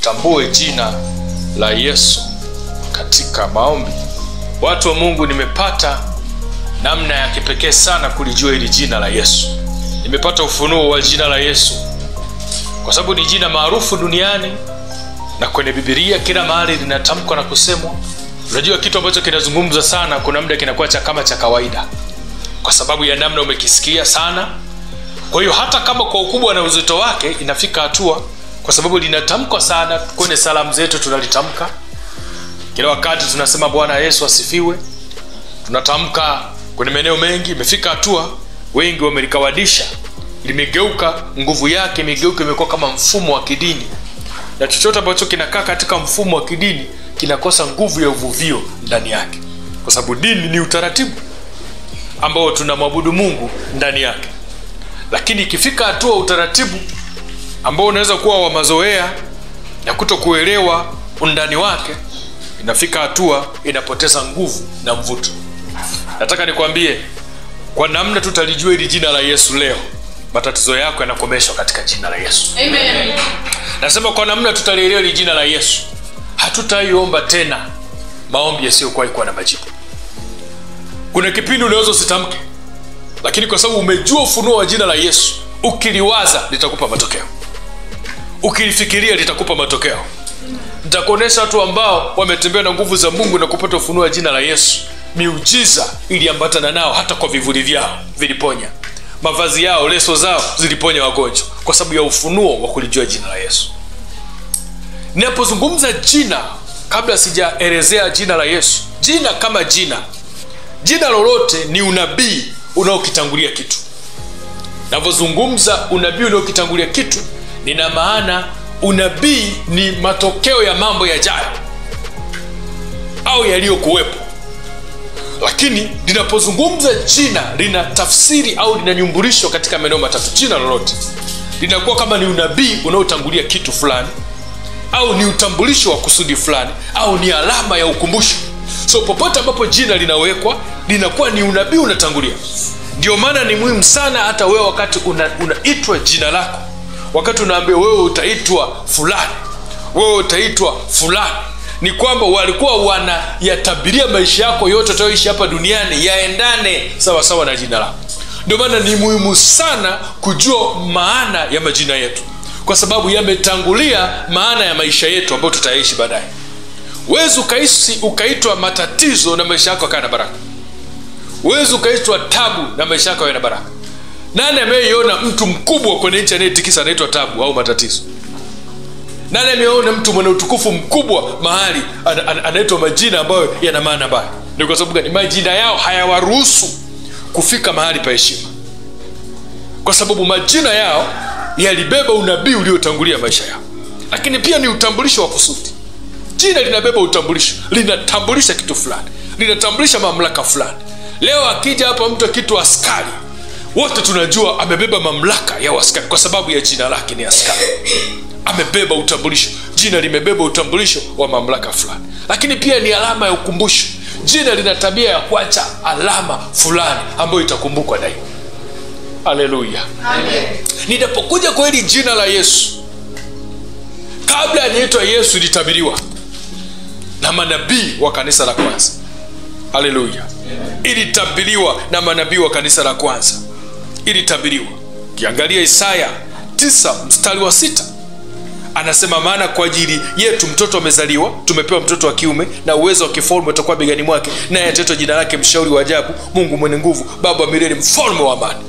tulitambue jina la Yesu katika maombi. Watu wa Mungu, nimepata namna ya kipekee sana kulijua hili jina la Yesu. Nimepata ufunuo wa jina la Yesu kwa sababu ni jina maarufu duniani, na kwenye Biblia kila mahali linatamkwa na kusemwa. Unajua kitu ambacho kinazungumzwa sana, kuna muda kinakuwa kama cha kawaida kwa sababu ya namna umekisikia sana. Kwa hiyo hata kama kwa ukubwa na uzito wake, inafika hatua kwa sababu linatamkwa sana kwenye salamu zetu, tunalitamka kila wakati, tunasema Bwana Yesu asifiwe. Tunatamka kwenye maeneo mengi. Imefika hatua wengi wamelikawadisha, limegeuka, nguvu yake imegeuka, imekuwa kama mfumo wa kidini, na chochote ambacho kinakaa katika mfumo wa kidini kinakosa nguvu ya uvuvio ndani yake, kwa sababu dini ni utaratibu ambao tunamwabudu Mungu ndani yake. Lakini ikifika hatua utaratibu ambao unaweza kuwa wa mazoea na kutokuelewa undani wake, inafika hatua inapoteza nguvu na mvuto. Nataka nikwambie, kwa namna tutalijua hili jina la Yesu leo, matatizo yako yanakomeshwa katika jina la Yesu. Amen. Nasema kwa namna tutalielewa hili jina la Yesu, hatutaiomba tena maombi yasiyokuwa na majibu. Kuna kipindi unaweza usitamke, lakini kwa sababu umejua ufunuo wa jina la Yesu, ukiliwaza litakupa matokeo, ukilifikiria litakupa matokeo. Nitakuonesha watu ambao wametembea na nguvu za Mungu na kupata ufunuo wa jina la Yesu. Miujiza iliambatana nao, hata kwa vivuli vyao viliponya, mavazi yao, leso zao ziliponya wagonjwa, kwa sababu ya ufunuo wa kulijua jina la Yesu. Ninapozungumza jina, kabla sijaelezea jina la Yesu, jina kama jina lolote ni unabii unaokitangulia kitu. Ninapozungumza unabii unaokitangulia kitu, nina maana unabii ni matokeo ya mambo yajayo au yaliyokuwepo. Lakini ninapozungumza jina, lina tafsiri au linanyumbulishwa katika maeneo matatu. Jina lolote linakuwa kama ni unabii unaotangulia kitu fulani, au ni utambulisho wa kusudi fulani, au ni alama ya ukumbusho. So popote ambapo jina linawekwa, linakuwa ni unabii unatangulia. Ndio maana ni muhimu sana, hata wewe wakati unaitwa jina lako, wakati unaambiwa wewe utaitwa fulani, wewe utaitwa fulani, ni kwamba walikuwa wanayatabiria maisha yako yote utayoishi hapa duniani yaendane sawa sawa na jina lako. Ndio maana ni muhimu sana kujua maana ya majina yetu, kwa sababu yametangulia maana ya maisha yetu ambayo tutaishi baadaye. Wezi ukaitwa matatizo na maisha yako yakawa na baraka. Wezi ukaitwa tabu na maisha yako yana baraka. Nani ameiona mtu mkubwa kwenye nchi anayetikisa anaitwa tabu au matatizo? Nani ameona mtu mwenye utukufu mkubwa mahali anaitwa majina ambayo yana maana mbaya? Ni kwa sababu gani? Majina yao hayawaruhusu kufika mahali pa heshima, kwa sababu majina yao yalibeba unabii uliotangulia maisha yao. Lakini pia ni utambulisho wa kusudi. Jina linabeba utambulisho, linatambulisha kitu fulani, linatambulisha mamlaka fulani. Leo akija hapa mtu kitu askari, wote tunajua amebeba mamlaka ya askari kwa sababu ya jina lake ni askari. Amebeba utambulisho. Jina limebeba utambulisho wa mamlaka fulani. Lakini pia ni alama ya ukumbusho. Jina lina tabia ya kuacha alama fulani ambayo itakumbukwa daima. Haleluya. Amen. Ninapokuja kwa hili jina la Yesu, kabla hajaitwa Yesu litabiriwa na manabii wa kanisa la kwanza. Haleluya. Ilitabiriwa na manabii wa kanisa la kwanza. Ilitabiriwa. Kiangalia Isaya 9:6. Anasema, maana kwa ajili yetu mtoto amezaliwa, tumepewa mtoto wa kiume, na uwezo wa kifalme utakuwa begani mwake, naye ataitwa jina lake Mshauri wa Ajabu, Mungu mwenye nguvu, Baba wa milele, Mfalme wa amani.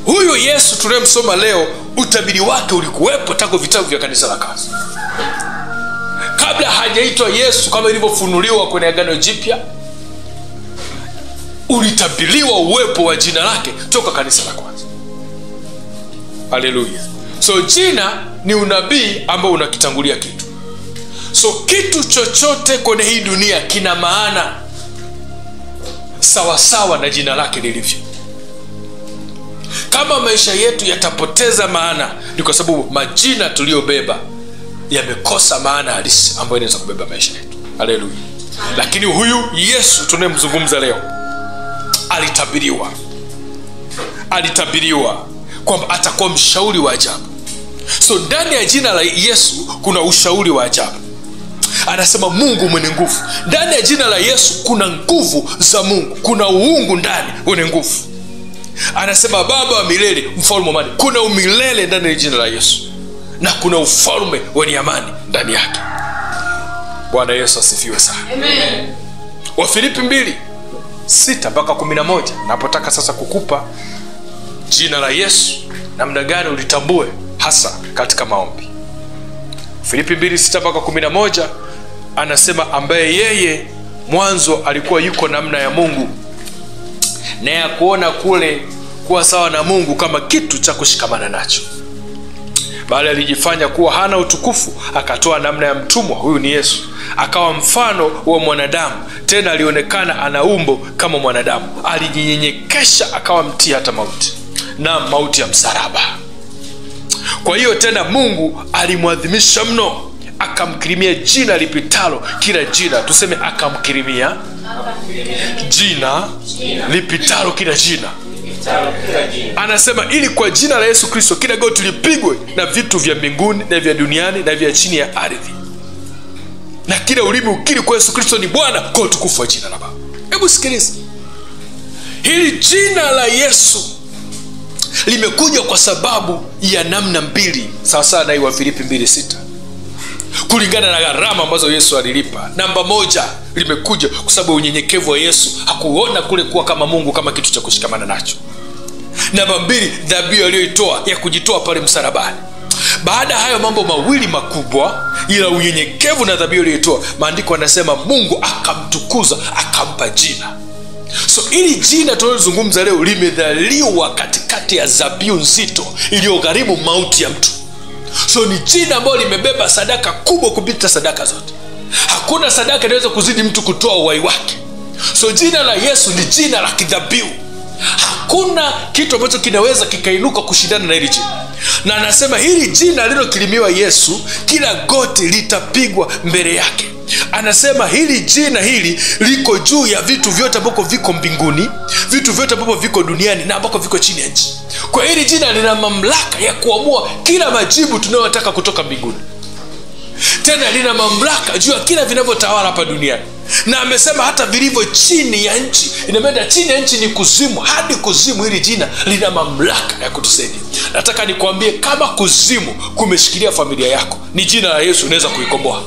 Huyu Yesu tunayemsoma leo, utabiri wake ulikuwepo tangu vitabu vya kanisa la kwanza. Kabla hajaitwa Yesu kama ilivyofunuliwa kwenye Agano Jipya, ulitabiriwa uwepo wa jina lake toka kanisa la kwanza. Haleluya. So jina ni unabii ambao unakitangulia kitu. So kitu chochote kwenye hii dunia kina maana sawa sawa na jina lake lilivyo. Kama maisha yetu yatapoteza maana, ni kwa sababu majina tuliyobeba yamekosa maana halisi ambayo inaweza kubeba maisha yetu. Haleluya. Lakini huyu Yesu tunayemzungumza leo, alitabiriwa kwamba atakuwa mshauri wa ajabu, So ndani ya jina la Yesu kuna ushauri wa ajabu. Anasema Mungu mwenye nguvu. Ndani ya jina la Yesu kuna nguvu za Mungu, kuna uungu ndani wenye nguvu. Anasema Baba wa milele, mfalme wa amani. Kuna umilele ndani ya jina la Yesu, na kuna ufalme wenye amani ndani yake. Bwana Yesu asifiwe sana. Amen. Wafilipi 2:6-11. Napotaka sasa kukupa jina la Yesu namna gani ulitambue hasa katika maombi. Filipi 2:6-11 anasema ambaye yeye mwanzo alikuwa yuko namna ya Mungu, na ya kuona kule kuwa sawa na Mungu kama kitu cha kushikamana nacho, bali alijifanya kuwa hana utukufu, akatoa namna ya mtumwa, huyu ni Yesu, akawa mfano wa mwanadamu, tena alionekana ana umbo kama mwanadamu. Alijinyenyekesha akawa mtii hata mauti, na mauti ya msalaba. Kwa hiyo tena Mungu alimwadhimisha mno, akamkirimia jina lipitalo kila jina. Tuseme akamkirimia jina lipitalo kila jina. Anasema ili kwa jina la Yesu Kristo kila goti lipigwe, na vitu vya mbinguni na vya duniani na vya chini ya ardhi, na kila ulimi ukiri kwa Yesu Kristo ni Bwana, kwa utukufu wa jina la Baba. Hebu sikiliza, hili jina la Yesu limekuja kwa sababu ya namna mbili, sawasawa na hiyo Filipi 2:6, kulingana na gharama ambazo Yesu alilipa. Namba moja, limekuja kwa sababu unyenyekevu wa Yesu. Hakuona kule kuwa kama Mungu kama kitu cha kushikamana nacho. Namba mbili, dhabihu aliyoitoa ya kujitoa pale msalabani. Baada ya hayo mambo mawili makubwa, ila unyenyekevu na dhabihu aliyoitoa, maandiko yanasema Mungu akamtukuza, akampa jina. So ili jina tunalozungumza leo limedhaliwa katikati ya dhabihu nzito iliyogharimu mauti ya mtu. So ni jina ambalo limebeba sadaka kubwa kupita sadaka zote. Hakuna sadaka inaweza kuzidi mtu kutoa uhai wake. So jina la Yesu ni jina la kidhabihu. Hakuna kitu ambacho kinaweza kikainuka kushindana na hili jina. Na anasema hili jina lililokirimiwa Yesu, kila goti litapigwa mbele yake. Anasema hili jina hili liko juu ya vitu vyote ambavyo viko mbinguni, vitu vyote ambavyo viko duniani na ambavyo viko chini ya nchi. Kwa hili jina lina mamlaka ya kuamua kila majibu tunayotaka kutoka mbinguni. Tena lina mamlaka juu ya kila vinavyotawala hapa duniani. Na amesema hata vilivyo chini ya nchi. Inamenda chini ya nchi ni kuzimu, hadi kuzimu hili jina lina mamlaka ya kutusaidia. Nataka nikwambie, kama kuzimu kumeshikilia familia yako, ni jina la Yesu unaweza kuikomboa.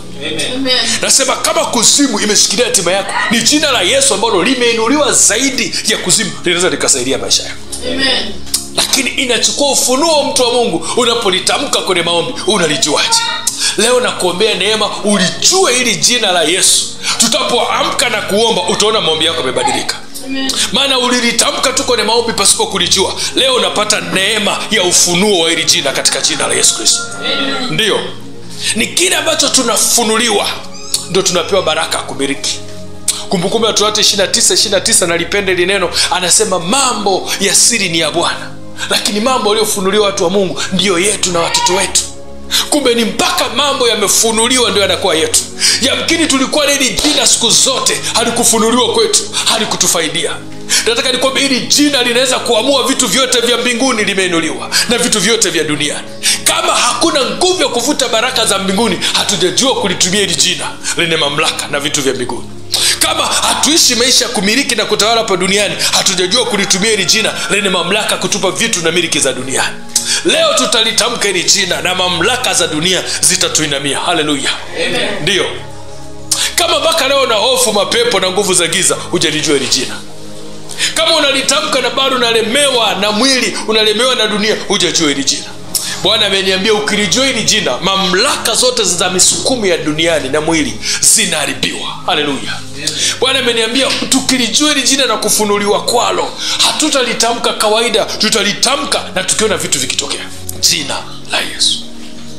Amen. Nasema kama kuzimu imeshikilia hatima yako, ni jina la Yesu ambalo limeinuliwa zaidi ya kuzimu, linaweza likasaidia maisha yako. Amen. Lakini inachukua ufunuo mtu wa Mungu. Unapolitamka kwenye maombi, unalijuaje? Leo nakuombea neema ulijue hili jina la Yesu. Tutapoamka na kuomba, utaona maombi yako yamebadilika. Maana ulilitamka tu kwenye maombi pasipo kulijua. Leo unapata neema ya ufunuo wa hili jina katika jina la Yesu Kristo. Ndio, ni kile ambacho tunafunuliwa ndio tunapewa baraka kumiliki. Kumbukumbu ya Torati 29:29, nalipenda hili neno. Anasema mambo ya siri ni ya Bwana, lakini mambo yaliyofunuliwa watu wa Mungu ndiyo yetu na watoto wetu. Kumbe ni mpaka mambo yamefunuliwa ndio yanakuwa yetu. Yamkini tulikuwa na hili jina siku zote, halikufunuliwa kwetu, halikutufaidia. Nataka nikwambie hili jina linaweza kuamua vitu vyote vya mbinguni, limeinuliwa, na vitu vyote vya duniani. Kama hakuna nguvu ya kuvuta baraka za mbinguni, hatujajua kulitumia hili jina lenye mamlaka na vitu vya mbinguni. Kama hatuishi maisha ya kumiliki na kutawala hapa duniani, hatujajua kulitumia hili jina lenye mamlaka kutupa vitu na miliki za duniani. Leo tutalitamka hili jina na mamlaka za dunia zitatuinamia. Haleluya. Amen. Ndio. Kama mpaka leo na hofu mapepo na nguvu za giza, hujalijua hili jina. Kama unalitamka na bado unalemewa na mwili, unalemewa na dunia, hujajua hili jina. Bwana ameniambia ukilijua hili jina, mamlaka zote za misukumu ya duniani na mwili zinaharibiwa. Haleluya. Bwana ameniambia tukilijua hili jina na kufunuliwa kwalo, hatutalitamka kawaida, tutalitamka na tukiona vitu vikitokea. Jina la Yesu.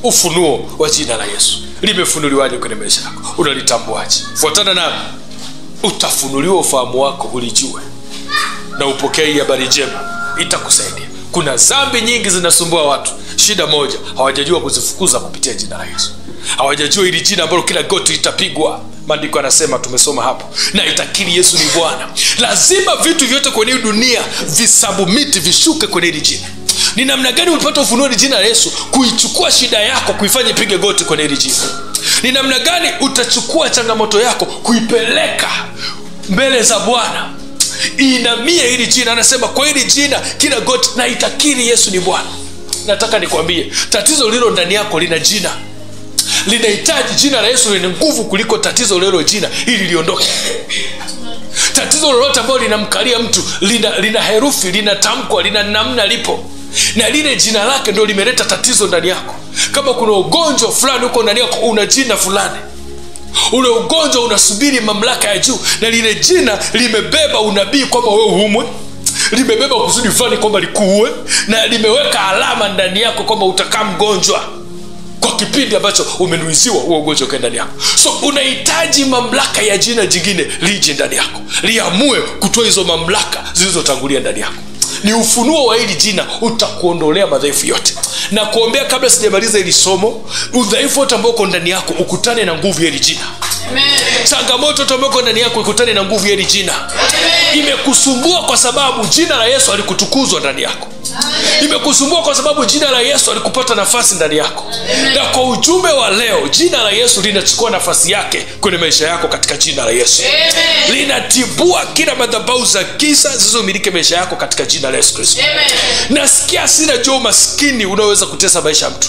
Ufunuo wa jina la Yesu limefunuliwaje kwenye maisha yako? Unalitambuaje? Fuatana na utafunuliwa ufahamu wako, ulijue na upokee habari njema, itakusaidia. Kuna dhambi nyingi zinasumbua watu. Shida moja, hawajajua kuzifukuza kupitia jina la Yesu. Hawajajua hili jina ambalo kila goti litapigwa. Maandiko yanasema, tumesoma hapo, na itakiri Yesu ni Bwana. Lazima vitu vyote kwenye dunia visubmit, vishuke kwenye hili jina. Ni namna gani umepata ufunuo ni jina la Yesu kuichukua shida yako kuifanya ipige goti kwenye hili jina? Ni namna gani utachukua changamoto yako kuipeleka mbele za Bwana? Inamie hili jina. Anasema kwa hili jina kila goti na itakiri Yesu ni Bwana. Nataka nikwambie, tatizo lilo ndani yako lina jina. Linahitaji jina la Yesu lenye nguvu kuliko tatizo lilo jina ili liondoke. Tatizo lolote ambalo linamkalia mtu lina herufi, lina tamko, lina namna lipo, na lile jina lake ndio limeleta tatizo ndani yako. Kama kuna ugonjwa fulani uko ndani yako, una jina fulani. Ule ugonjwa unasubiri mamlaka ya juu, na lile jina limebeba unabii kwamba wewe humwe, limebeba kusudi fulani kwamba likuue, na limeweka alama ndani yako kwamba utakaa mgonjwa kwa kipindi ambacho umenuiziwa huo ugonjwa ukaenda ndani yako. So unahitaji mamlaka ya jina jingine lije ndani yako, liamue kutoa hizo mamlaka zilizotangulia ndani yako. Ni ufunuo wa hili jina utakuondolea madhaifu yote. Na kuombea kabla sijamaliza hili somo, udhaifu wote ambao uko ndani yako ukutane na nguvu ya hili jina. Amen. Changamoto yote ambayo ndani yako ikutane na nguvu ya hili jina. Amen. Imekusumbua kwa sababu jina la Yesu alikutukuzwa ndani yako. Amen. Imekusumbua kwa sababu jina la Yesu alikupata nafasi ndani yako. Amen. Na kwa ujumbe wa leo, jina la Yesu linachukua nafasi yake kwenye maisha yako katika jina la Yesu. Amen. Linatibua kila madhabahu za giza zilizomiliki maisha yako katika jina la Yesu Kristo. Amen. Nasikia sina juu maskini unaweza kutesa maisha ya mtu,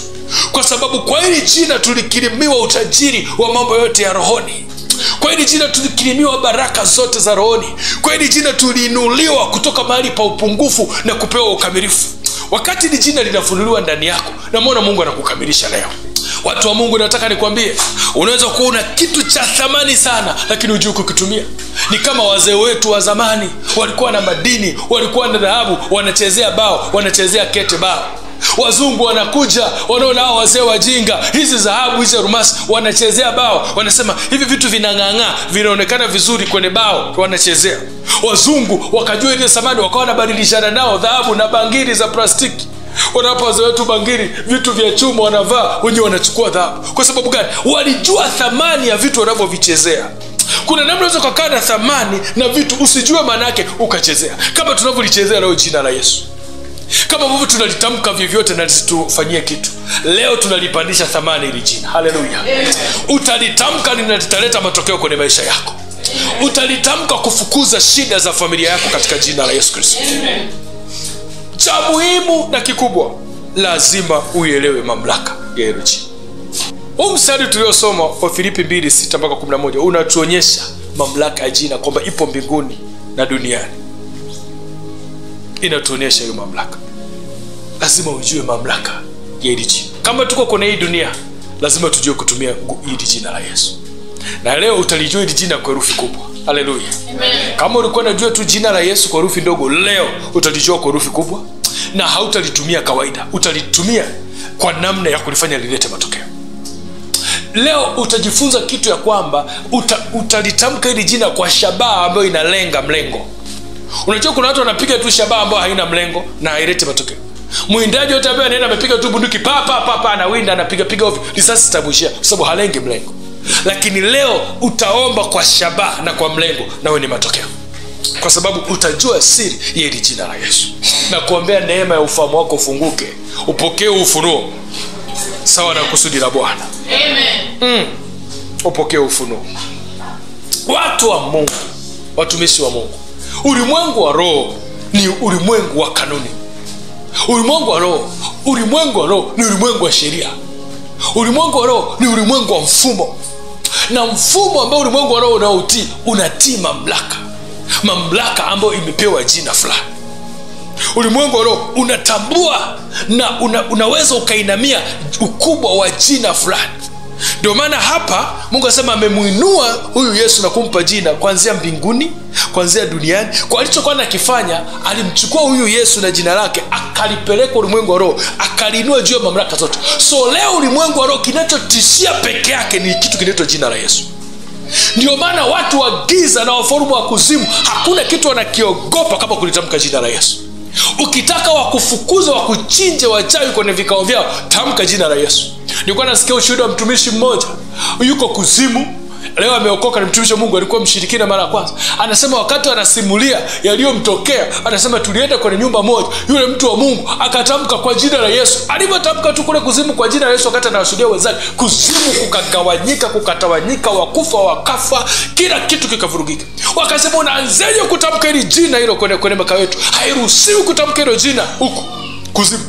kwa sababu kwa hili jina tulikirimiwa utajiri wa mambo yote ya rohoni. Kwa hili jina tulikirimiwa baraka zote za rohoni. Kwa hili jina tuliinuliwa kutoka mahali pa upungufu na kupewa ukamilifu. Wakati hili jina linafunuliwa ndani yako, na muona Mungu anakukamilisha leo. Watu wa Mungu, nataka nikwambie, unaweza kuwa una kitu cha thamani sana lakini hujui kukitumia. Ni kama wazee wetu wa zamani, walikuwa na madini, walikuwa na dhahabu, wanachezea bao, wanachezea kete bao. Wazungu wanakuja, wanaona hao wazee wajinga, hizi dhahabu, hizi rumasi, wanachezea bao, wanasema hivi vitu vinang'ang'aa, vinaonekana vizuri kwenye bao, wanachezea. Wazungu wakajua ile samani, wakawa wanabadilishana nao dhahabu na bangili za plastiki. Wanapa wazee wetu bangili, vitu vya chuma wanavaa, wenyewe wanachukua dhahabu. Kwa sababu gani? Walijua thamani ya vitu wanavyovichezea. Kuna namna unaweza kukaa na thamani na vitu usijue maana yake ukachezea, kama tunavyolichezea leo jina la Yesu. Kama ambavyo tunalitamka vyovyote na lisitufanyie kitu, leo tunalipandisha thamani hili jina. Haleluya. Utalitamka litaleta matokeo kwenye maisha yako. Utalitamka kufukuza shida za familia yako katika jina la Yesu Kristo. Cha muhimu na kikubwa, lazima uielewe mamlaka ya hilo jina. Huu mstari tuliosoma wa Filipi 2:6-11 unatuonyesha mamlaka ya jina kwamba ipo mbinguni na duniani. Inatuonyesha hiyo mamlaka. Lazima ujue mamlaka ya hili jina. Kama tuko kwenye hii dunia, lazima tujue kutumia hili jina la Yesu. Na leo utalijua hili jina kwa herufi kubwa. Haleluya. Amen. Kama ulikuwa unajua tu jina la Yesu kwa herufi ndogo, leo utalijua kwa herufi kubwa, na hautalitumia kawaida. Utalitumia kwa namna ya kulifanya lilete matokeo. Leo utajifunza kitu ya kwamba utalitamka hili jina kwa shabaha ambayo inalenga mlengo. Unajua kuna watu wanapiga tu shabaha ambayo haina mlengo na haileti matokeo. Mwindaji yote ambaye anaenda amepiga tu bunduki pa anawinda, anapiga piga ovyo, risasi zitamuishia kwa sababu halengi mlengo. Lakini leo utaomba kwa shabaha na kwa mlengo, na wewe ni matokeo, kwa sababu utajua siri ya hili jina la Yesu. Na kuombea neema ya ufahamu wako ufunguke, upokee ufunuo sawa na kusudi la Bwana. Amen. Upokee ufunuo. Watu wa Mungu, watumishi wa Mungu, ulimwengu wa roho ni ulimwengu wa kanuni. Ulimwengu wa roho ni ulimwengu wa sheria. Ulimwengu wa roho ni ulimwengu wa mfumo. Na mfumo ambao ulimwengu wa roho unaotii, unatii mamlaka ambayo imepewa jina fulani. Ulimwengu wa roho unatambua na unaweza ukainamia ukubwa wa jina fulani. Ndio maana hapa Mungu anasema amemuinua huyu Yesu na kumpa jina kuanzia mbinguni, kuanzia duniani. Kwa alichokuwa anakifanya, alimchukua huyu Yesu na jina lake, akalipeleka ulimwengu wa roho, akalinua juu ya mamlaka zote. So leo ulimwengu wa roho kinachotishia peke yake ni kitu kinaitwa jina la Yesu. Ndio maana watu wa giza na wafalme wa kuzimu, hakuna kitu wanakiogopa kama kulitamka jina la Yesu. Ukitaka wakufukuza, wakuchinje, wachawi kwenye vikao vyao, tamka jina la Yesu. Nilikuwa nasikia ushuhuda wa mtumishi mmoja, yuko kuzimu, leo ameokoka, ni mtumishi wa Mungu, alikuwa mshirikina mara ya kwanza. Anasema wakati anasimulia yaliyomtokea, anasema tulienda kwenye nyumba moja, yule mtu wa Mungu akatamka kwa jina la Yesu. Alipotamka tu kule kuzimu kwa jina la Yesu, wakati anawashuhudia wenzake, kuzimu kukagawanyika, kukatawanyika, wakufa wakafa, kila kitu kikavurugika. Wakasema unaanzaje kutamka hili jina hilo kwenye makao yetu? Hairuhusiwi kutamka hilo jina huku kuzimu,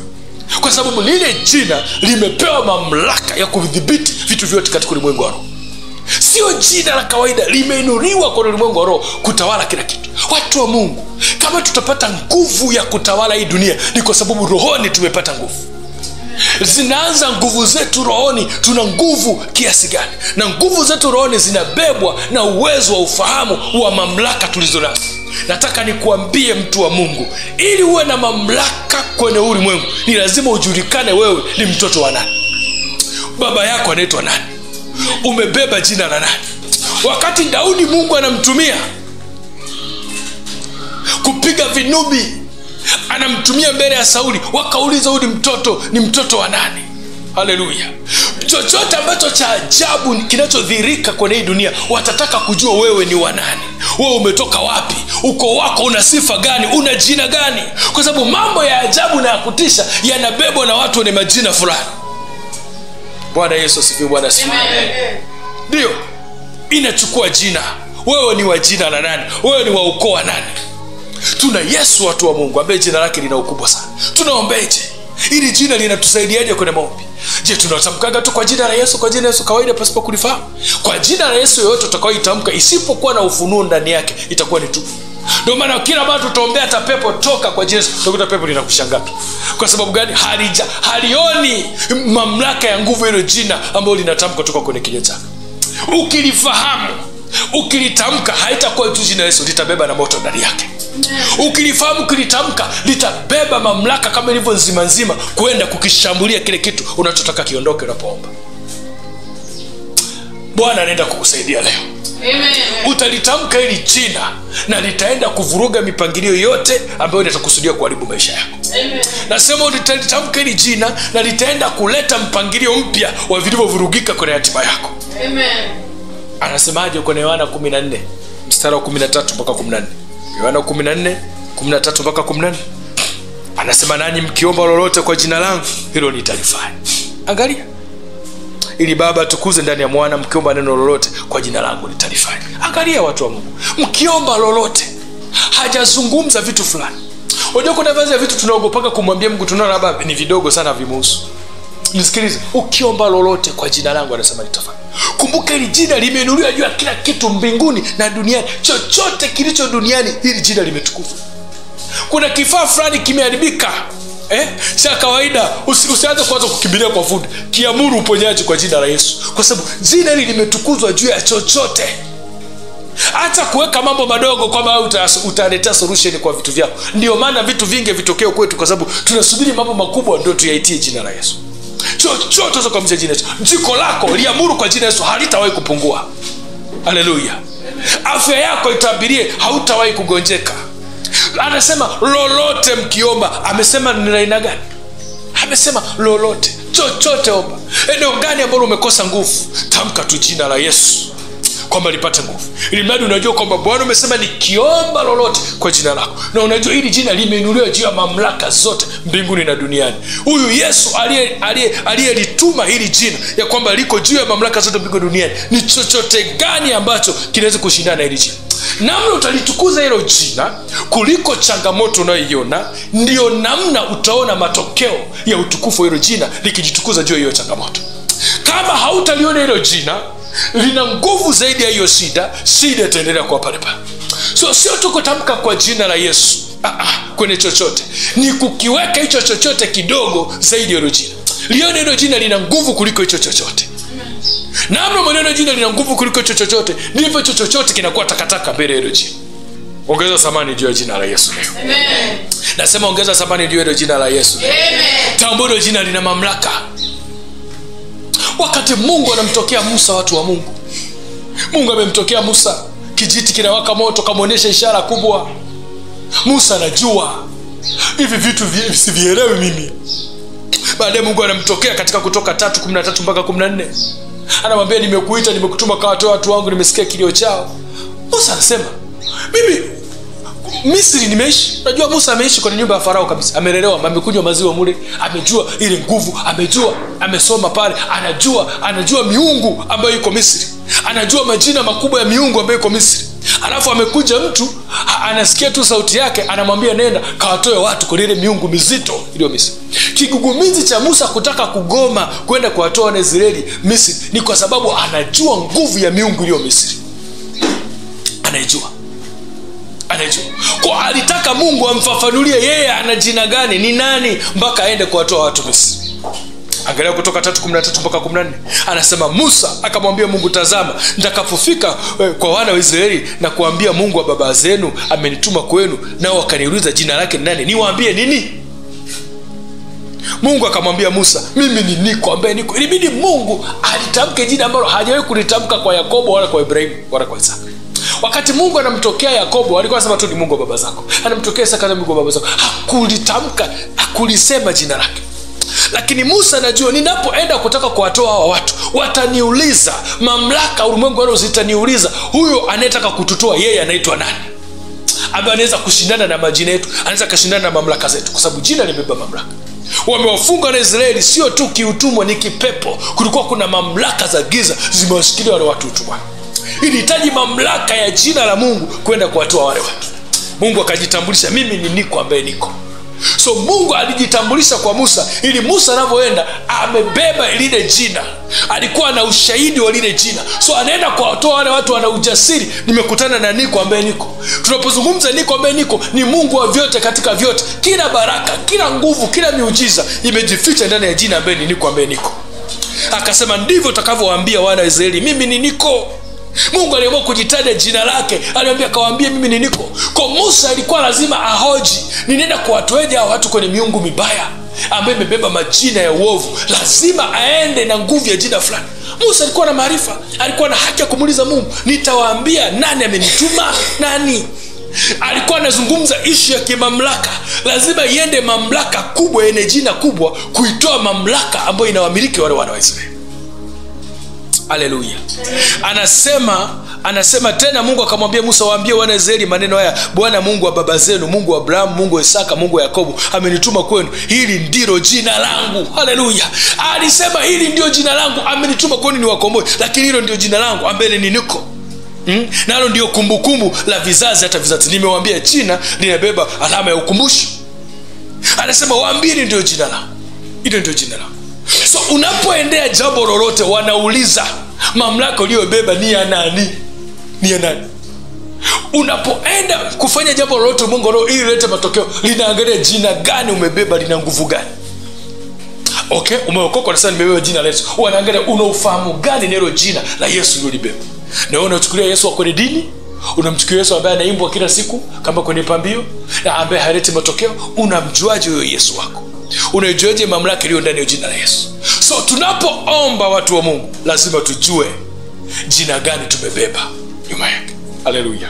kwa sababu lile jina limepewa mamlaka ya kudhibiti vitu vyote katika ulimwengu wa roho. Sio jina la kawaida, limeinuliwa kwa ulimwengu wa roho kutawala kila kitu. Watu wa Mungu, kama tutapata nguvu ya kutawala hii dunia, ni kwa sababu rohoni tumepata nguvu. Zinaanza nguvu zetu rohoni. Tuna nguvu kiasi gani? Na nguvu zetu rohoni zinabebwa na uwezo wa ufahamu wa mamlaka tulizonazo. Nataka nikuambie mtu wa Mungu, ili uwe na mamlaka kwenye ulimwengu, ni lazima ujulikane wewe ni mtoto wa nani. Baba yako anaitwa nani? Umebeba jina la nani? Wakati Daudi Mungu anamtumia kupiga vinubi, anamtumia mbele ya Sauli, wakauliza huyu mtoto ni mtoto wa nani? Haleluya. Chochote ambacho cha ajabu kinachodhirika kwenye hii dunia, watataka kujua wewe ni wa nani, wewe umetoka wapi, uko wako una sifa gani, una jina gani, kwa sababu mambo ya ajabu na ya kutisha yanabebwa na watu wenye majina fulani. Bwana Yesu asifiwe. Bwana asifiwe. Ndio inachukua jina. Wewe ni wa jina la nani? Wewe ni wa ukoo wa nani? Tuna Yesu, watu wa Mungu, ambaye jina lake lina ukubwa sana. Tunaombeje? Ili jina linatusaidiaje kwenye maombi? Je, tunatamkaga tu kwa jina la Yesu, kwa jina la Yesu kawaida pasipo kulifahamu? Kwa jina la Yesu yoyote utakayoitamka isipokuwa na ufunuo ndani yake itakuwa ni tupu. Ndio maana kila mara tutaombea hata pepo toka kwa jina, utakuta pepo linakushangaa tu. Kwa sababu gani? Halioni mamlaka ya nguvu ile jina ambalo linatamka kutoka kwenye kinywa chake. Ukilifahamu, ukilitamka, haitakuwa tu jina la Yesu, litabeba na moto ndani yake. Ukilifahamu, ukilitamka, litabeba mamlaka kama ilivyo nzima nzima kwenda kukishambulia kile kitu unachotaka kiondoke unapoomba. Bwana anaenda kukusaidia leo. Amen. Utalitamka hili jina na litaenda kuvuruga mipangilio yote ambayo inatakusudia kuharibu maisha yako. Amen. Nasema utalitamka hili jina na litaenda kuleta mpangilio mpya wa vilivyovurugika kwenye hatima yako. Amen. Anasemaje kwenye Yohana 14 mstari wa 13 mpaka 14? Yohana 14 13 mpaka 14. Anasema nanyi mkiomba lolote kwa jina langu, hilo nitalifanya. Angalia. Ili Baba atukuze ndani ya Mwana, mkiomba neno lolote kwa jina langu nitalifanya. Angalia watu wa Mungu, mkiomba lolote, hajazungumza vitu fulani. Unajua kuna baadhi ya vitu tunaogopaka kumwambia Mungu, tunaona Baba ni vidogo sana, vimuhusu. Nisikilize, ukiomba lolote kwa jina langu anasema nitafanya. Kumbuka hili jina limeinuliwa juu ya kila kitu mbinguni na duniani. Chochote kilicho duniani, hili jina limetukuzwa. Kuna kifaa fulani kimeharibika, cha kawaida, usianze kwanza kukimbilia kwa fundi. Kiamuru uponyaji kwa jina la Yesu, kwa sababu jina hili limetukuzwa juu ya chochote. Hata kuweka mambo madogo kwamba utaletea solution kwa vitu vyako. Ndio maana vitu vingi vitokeo kwetu, kwa sababu tunasubiri mambo makubwa ndio tuyaitie jina la Yesu. Chochote za kumjia jina Yesu. Jiko lako liamuru kwa jina Yesu, halitawahi kupungua. Haleluya. Afya yako itabirie, hautawahi kugonjeka. Anasema lolote mkiomba. Amesema ni aina gani? Amesema lolote, chochote omba. Eneo gani ambalo umekosa nguvu, tamka tu jina la Yesu kwamba lipate nguvu. Ili mradi unajua kwamba Bwana umesema nikiomba lolote kwa jina lako, na unajua hili jina limeinuliwa juu ya mamlaka zote mbinguni na duniani. Huyu Yesu aliyelituma hili jina ya kwamba liko juu ya mamlaka zote mbinguni na duniani, ni chochote gani ambacho kinaweza kushindana na hili jina? Namna utalitukuza hilo jina kuliko changamoto unayoiona, ndio namna utaona matokeo ya utukufu hilo jina likijitukuza juu ya hiyo changamoto. Kama hautaliona hilo jina lina nguvu zaidi ya hiyo shida itaendelea kuwa pale pale. Sio tu kutamka kwa jina la Yesu kwenye chochote, ni kukiweka hicho chochote kidogo zaidi ya hilo jina. Lione hilo jina lina nguvu kuliko hicho chochote. Namna maneno jina lina nguvu kuliko hicho chochote, ndivyo hicho chochote kinakuwa takataka mbele ya hilo jina. Ongeza thamani juu ya jina la Yesu leo. Amen. Nasema ongeza thamani juu ya jina la Yesu. Amen. Tambua hilo jina lina mamlaka. Wakati Mungu anamtokea Musa, watu wa Mungu, Mungu amemtokea Musa, kijiti kinawaka moto, kamuonesha ishara kubwa. Musa anajua hivi vitu sivielewi mimi. Baadaye Mungu anamtokea katika Kutoka 3:13 mpaka 14. Anamwambia nimekuita, nimekutuma kawatoe watu wangu, nimesikia kilio chao. Musa anasema mimi Misri nimeishi. Unajua Musa ameishi kwenye nyumba ya Farao kabisa. Amelelewa, amekunywa maziwa mule, amejua ile nguvu, amesoma pale, anajua miungu ambayo iko Misri. Anajua majina makubwa ya miungu ambayo iko Misri. Alafu amekuja mtu anasikia tu sauti yake, anamwambia nenda kawatoe watu kwa ile miungu mizito iliyo Misri. Kigugumizi cha Musa kutaka kugoma kwenda kuwatoa wana Israeli Misri ni kwa sababu anajua nguvu ya miungu iliyo Misri. Anajua. Kwa alitaka Mungu amfafanulie yeye ana jina gani, ni nani, mpaka aende kuwatoa watu Misri. Angalia Kutoka 3:13 mpaka 14. Anasema Musa akamwambia Mungu, tazama nitakapofika kwa wana wa Israeli na kuambia Mungu wa baba zenu amenituma kwenu, nao wakaniuliza jina lake ni nani, niwaambie nini? Mungu akamwambia Musa, mimi ni niko ambaye niko. Ilibidi Mungu alitamke jina ambalo hajawahi kulitamka kwa Yakobo wala kwa Ibrahimu wala kwa Isaka. Wakati Mungu anamtokea Yakobo alikuwa anasema tu ni Mungu wa baba zako. Anamtokea Isaka, Mungu wa baba zako. Hakulitamka, hakulisema jina lake. Lakini Musa anajua ninapoenda kutaka kuwatoa hawa watu wataniuliza, mamlaka ulimwengu wao zitaniuliza, huyo anayetaka kututoa yeye anaitwa nani? Ambaye anaweza kushindana na majina yetu, anaweza kushindana na mamlaka zetu, kwa sababu jina limebeba mamlaka. Wamewafunga na Israeli sio tu kiutumwa, ni kipepo. Kulikuwa kuna mamlaka za giza zimewashikilia wale watu utumwa. Ilihitaji mamlaka ya jina la Mungu kwenda kuwatoa wale watu. Mungu akajitambulisha, mimi ni niko ambaye niko. So Mungu alijitambulisha kwa Musa ili Musa anapoenda amebeba lile jina. Alikuwa na ushahidi wa lile jina. So anaenda kuwatoa wale watu, wana ujasiri, nimekutana na niko ambaye niko. Tunapozungumza niko ambaye niko, ni Mungu wa vyote katika vyote. Kila baraka, kila nguvu, kila miujiza imejificha ndani ya jina ambaye ni niko ambaye niko. Akasema ndivyo utakavyowaambia wana wa Israeli, mimi ni niko. Mungu aliamua kujitaja jina lake, aliambia kawaambie mimi ni niko. Kwa Musa alikuwa lazima ahoji, ninaenda kuwatoaje hao watu kwenye miungu mibaya ambayo imebeba majina ya uovu? Lazima aende na nguvu ya jina fulani. Musa alikuwa na maarifa, alikuwa na haki ya kumuuliza Mungu, nitawaambia nani amenituma, nani? Alikuwa anazungumza ishu ya kimamlaka. Lazima iende mamlaka kubwa yenye jina kubwa kuitoa mamlaka ambayo inawamiliki wale wana wa Israeli. Haleluya. Anasema tena Mungu akamwambia Musa, waambie wana wa Israeli maneno haya, Bwana Mungu wa baba zenu, Mungu wa Abrahamu, Mungu wa Isaka, Mungu wa Yakobo amenituma kwenu. Hili ndilo jina langu. Haleluya. Alisema hili ndio jina langu, amenituma kwenu niwakomboe, lakini hilo ndio jina langu ambaye ni niko. Nalo ndio kumbukumbu la vizazi hata vizazi. Nimewaambia jina linabeba alama ya ukumbusho. Anasema waambie ndio jina langu. Hilo ndio jina langu. So unapoendea jambo lolote wanauliza mamlaka uliyobeba ni ya nani? Ni ya nani? Unapoenda kufanya jambo lolote Mungu roho ili lete matokeo, linaangalia jina gani umebeba, lina nguvu gani. Okay, umeokoka na sasa nimebeba jina la Yesu. Wanaangalia una ufahamu gani neno jina la Yesu ulilobeba. Na wewe unachukulia Yesu kwenye dini? Unamchukulia Yesu ambaye anaimbwa kila siku kama kwenye pambio na ambaye haleti matokeo? Unamjuaje huyo Yesu wako? Unajuaje mamlaka iliyo ndani ya jina la Yesu? So tunapoomba watu wa Mungu lazima tujue jina gani tumebeba nyuma yake. Haleluya.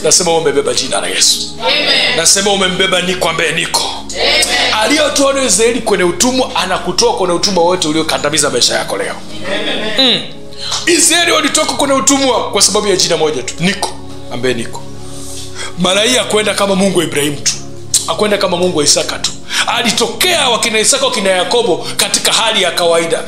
Nasema umebeba jina la Yesu. Amen. Nasema umembeba niko ambaye niko. Amen. Aliyotoa Israeli kwenye utumwa anakutoa kwenye utumwa wote uliokandamiza maisha yako leo. Amen. Israeli walitoka kwenye utumwa kwa sababu ya jina moja tu, niko ambaye niko. Malaika akwenda kama Mungu wa Ibrahimu tu, akwenda kama Mungu wa Isaka tu. Alitokea wakina Isaka wakina Yakobo katika hali ya kawaida,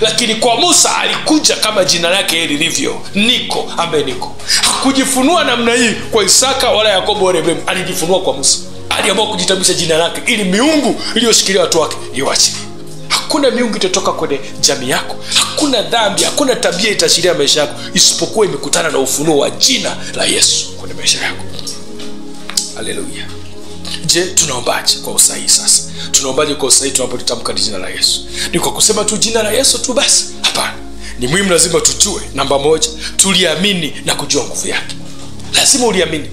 lakini kwa Musa alikuja kama jina lake lilivyo, niko ambaye niko. Hakujifunua namna hii kwa Isaka wala Yakobo wala Ibrahimu, alijifunua kwa Musa. Aliamua kujitambulisha jina lake ili miungu iliyoshikilia watu wake iwachilie. Hakuna miungu itatoka kwenye jamii yako, hakuna dhambi, hakuna tabia itashiria maisha yako isipokuwa imekutana na ufunuo wa jina la Yesu kwenye maisha yako. Haleluya. Je, tunaombaje kwa usahihi sasa? Tunaombaje kwa usahihi tunapotamka jina la Yesu? Ni kwa kusema tu jina la Yesu tu basi? Hapana. Ni muhimu, lazima tujue, namba moja, tuliamini na kujua nguvu yake. Lazima uliamini.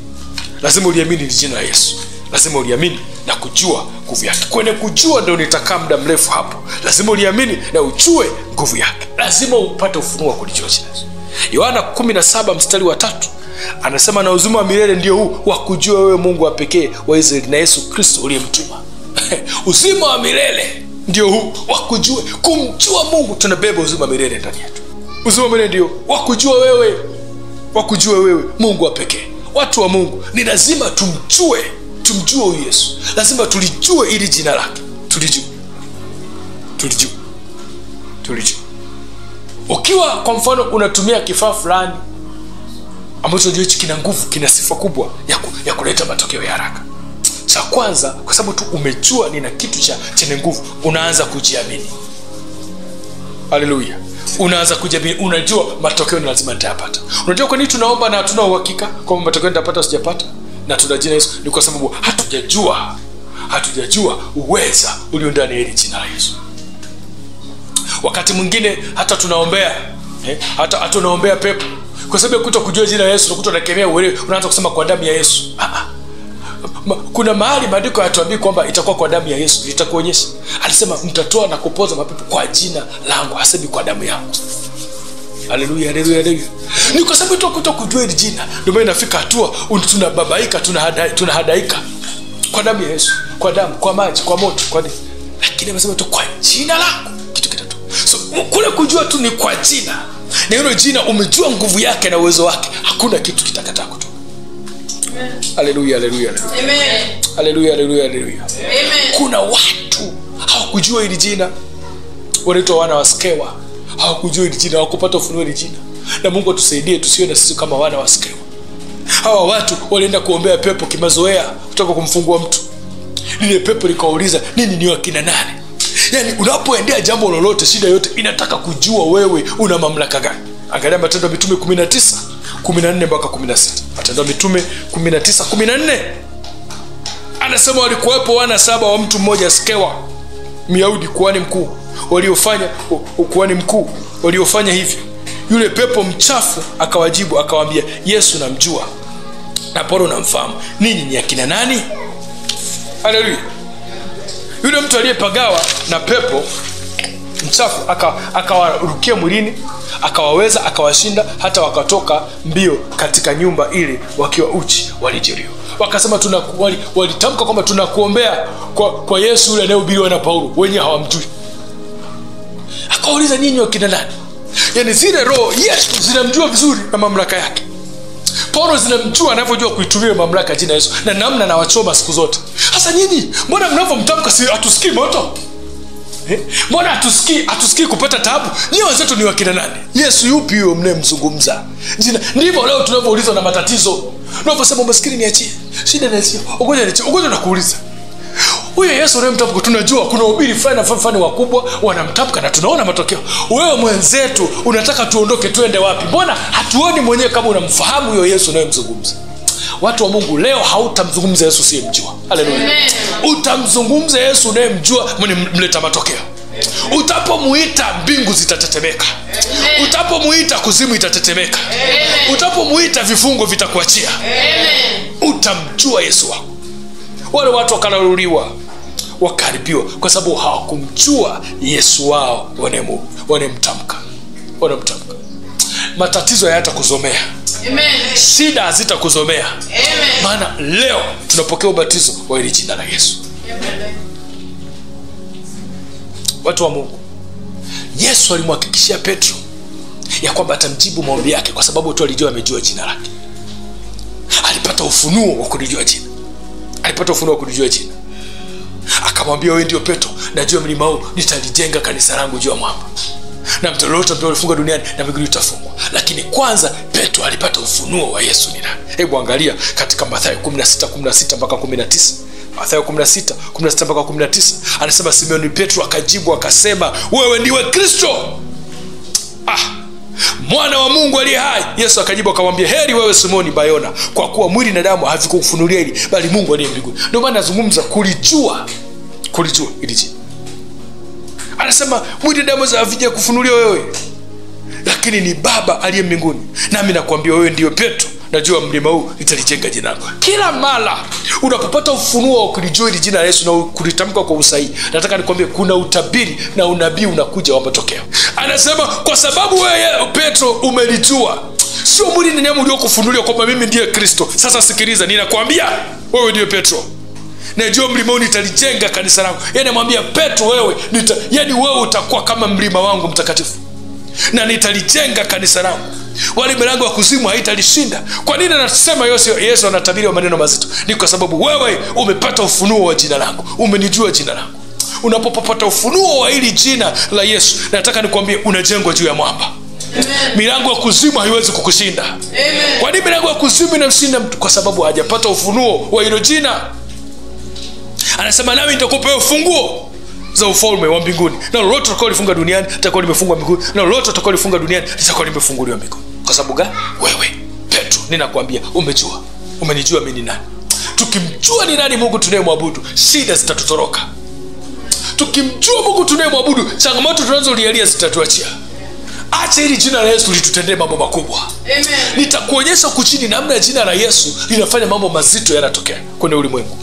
Lazima uliamini ni jina la Yesu. Lazima uliamini na kujua nguvu yake. Kwenye kujua ndio nitakaa muda mrefu hapo. Lazima uliamini na ujue nguvu yake. Lazima upate ufunuo wa kulijua jina. Yohana 17:3 anasema na uzima wa milele ndio huu, wa kujua wewe Mungu wa pekee wa Israeli na Yesu Kristo uliyemtuma. Uzima wa milele ndio huu, wa kujua, kumjua Mungu. Tunabeba uzima wa milele ndani yetu. Uzima wa milele ndio wakujua wewe, wakujua wewe Mungu wa pekee. Watu wa Mungu ni lazima tumjue huyu Yesu. Lazima tulijue ili jina lake. Tulijue. Ukiwa kwa mfano unatumia kifaa fulani ambacho unajua kina nguvu, kina sifa kubwa ya kuleta matokeo ya haraka, cha kwanza, kwa sababu tu umejua nina kitu chenye nguvu, unaanza kujiamini. Haleluya. Unaanza kujiamini, unajua matokeo ni lazima nitayapata. Unajua kwa nini tunaomba na hatuna uhakika kwamba matokeo nitapata au sijapata? Na tuna jina Yesu, ni kwa sababu hatujajua uweza ulio ndani ya hili jina la Yesu. Wakati mwingine hata tunaombea hata tunaombea pepo, kwa sababu ya kutokujua jina la Yesu, unakuta unakemea uelewe, unaanza kusema kwa damu ya Yesu. Kuna mahali maandiko yanatuambia kwamba itakuwa kwa damu ya Yesu. Nitakuonyesha. Alisema mtatoa na kupoza mapepo kwa jina langu, hasemi kwa damu yangu. Haleluya, haleluya, haleluya. Ni kwa sababu kutokujua hili jina ndio maana inafika hatua tunababaika, tunahadaika kwa damu ya Yesu, kwa damu, kwa maji, kwa moto, kwa nini? Lakini amesema tu kwa jina lako, kitu kitatu. So kule kujua tu ni kwa jina. Na hilo jina umejua nguvu yake na uwezo wake, hakuna kitu kitakataa kutoka. Haleluya, haleluya, haleluya. Amen. Haleluya, haleluya, haleluya. Amen. Kuna watu hawakujua hili jina, wanaitwa wana wa Skewa. Hawakujua hili jina, hawakupata ufunuo hili jina. Na Mungu atusaidie tusione sisi kama wana wa Skewa. Hawa watu walienda kuombea pepo kimazoea, kutoka kumfungua mtu. Lile pepo likauliza, nini ni wakina nani? Yaani unapoendea jambo lolote, shida yote inataka kujua wewe una mamlaka gani. Angalia Matendo ya Mitume 19:14 mpaka 16. Matendo ya Mitume 19:14. Anasema walikuwepo wana 7 wa mtu mmoja Skewa, Myahudi, kuhani mkuu, waliofanya hivi. Yule pepo mchafu akawajibu akawaambia, Yesu namjua na Paulo namfahamu, ninyi ni akina nani? Haleluya. Yule mtu aliyepagawa na pepo mchafu akawarukia mwilini, akawaweza, akawashinda, hata wakatoka mbio katika nyumba ile wakiwa uchi, walijeruhiwa. Wakasema walitamka kwamba tunakuombea kwa Yesu yule anayehubiriwa na Paulo, wenye hawamjui. Akauliza, nyinyi wakina nani? Yaani zile roho Yesu zinamjua vizuri na mamlaka yake. Paulo zinamjua anavyojua kuitumia mamlaka jina Yesu na namna na wachoma siku zote. Sasa nyinyi mbona mnavyomtamka si atusikii moto? Mbona atusikii kupata taabu? Nyinyi wenzetu ni wakina nani? Yesu yupi huyo mnayemzungumza? Jina ndivyo leo tunavyoulizwa na matatizo. Unaposema maskini niachie, shida niachie, ugonjwa nakuuliza. Huyo Yesu unayemtamka tunajua kuna ubiri fulani na fulani wakubwa wanamtamka na tunaona matokeo. Wewe mwenzetu unataka tuondoke tuende wapi? Mbona hatuoni mwenyewe kama unamfahamu huyo Yesu unayemzungumza? Watu wa Mungu, leo hautamzungumza Yesu usiyemjua. Haleluya. Utamzungumza Yesu unayemjua, mleta matokeo. Utapomuita mbingu zitatetemeka. Utapomuita kuzimu itatetemeka. Utapomuita vifungo vitakuachia. Utamjua Yesu wako. Wale watu wakalaluliwa, wakaribiwa kwa sababu hawakumjua Yesu wao wanemtamka. Matatizo hayatakuzomea. Amen. Shida hazitakuzomea. Amen. Maana leo tunapokea ubatizo wa ile jina la Yesu. Amen. Watu wa Mungu, Yesu alimhakikishia Petro ya kwamba atamjibu maombi yake kwa sababu tu alijua amejua jina lake. Alipata ufunuo wa kulijua jina. Akamwambia, wewe ndio Petro, na juu ya mlima huu nitalijenga kanisa langu juu ya mwamba. Na mtu yote ambaye alifunga duniani na mbinguni utafungwa. Lakini kwanza Petro alipata ufunuo wa Yesu ni nani. Hebu angalia katika Mathayo 16:16 mpaka 19. Mathayo 16:16 mpaka 19. Anasema, Simoni Petro akajibu akasema, wewe ndiwe Kristo, mwana wa Mungu aliye hai. Yesu akajibu akamwambia, heri wewe Simoni Bayona, kwa kuwa mwili na damu havikukufunulia hili, bali Mungu aliye mbinguni. Ndio maana nazungumza kulijua hili jina. Anasema mwili na damu havija kufunulia wewe, lakini ni Baba aliye mbinguni. Nami nakwambia wewe ndiyo Petro, na juu ya mlima huu nitalijenga jina lako. Kila mara unapopata ufunuo wa kulijua hili jina la Yesu na kulitamka kwa usahihi, nataka nikwambie kuna utabiri na unabii unakuja wa matokeo. Anasema kwa sababu wewe Petro umelijua, sio mwili na damu uliokufunulia kwamba mimi ndiye Kristo. Sasa sikiliza, ninakwambia wewe ndiye Petro, na juu ya mlima huu nitalijenga kanisa langu. Yaani namwambia Petro, wewe wewe utakuwa kama mlima wangu mtakatifu. na nitalijenga kanisa langu, wale milango ya kuzimu haitalishinda. Kwa nini anasema Yesu anatabiri wa maneno mazito? Ni kwa sababu wewe umepata ufunuo wa jina langu, umenijua jina langu. Unapopata ufunuo wa hili jina la Yesu, nataka nikwambie unajengwa juu ya mwamba. Amen. Milango ya kuzimu haiwezi kukushinda. Amen. Kwa nini milango ya kuzimu inamshinda mtu? Kwa sababu hajapata ufunuo wa hilo jina. Anasema nami nitakupa ufunguo za ufalme wa mbinguni, na lolote utakalofunga duniani litakuwa limefungwa mbinguni, na lolote utakalofunga duniani litakuwa limefunguliwa mbinguni. Kwa sababu gani? Wewe Petro, ninakwambia umenijua mimi ni nani. Tukimjua ni nani Mungu tunayemwabudu, shida zitatutoroka. Tukimjua Mungu tunayemwabudu, changamoto tunazolialia zitatuachia. Acha hili jina la Yesu litutendee mambo makubwa. Amen. Nitakuonyesha kuchini namna jina la Yesu linafanya mambo mazito yanatokea kwenye ulimwengu.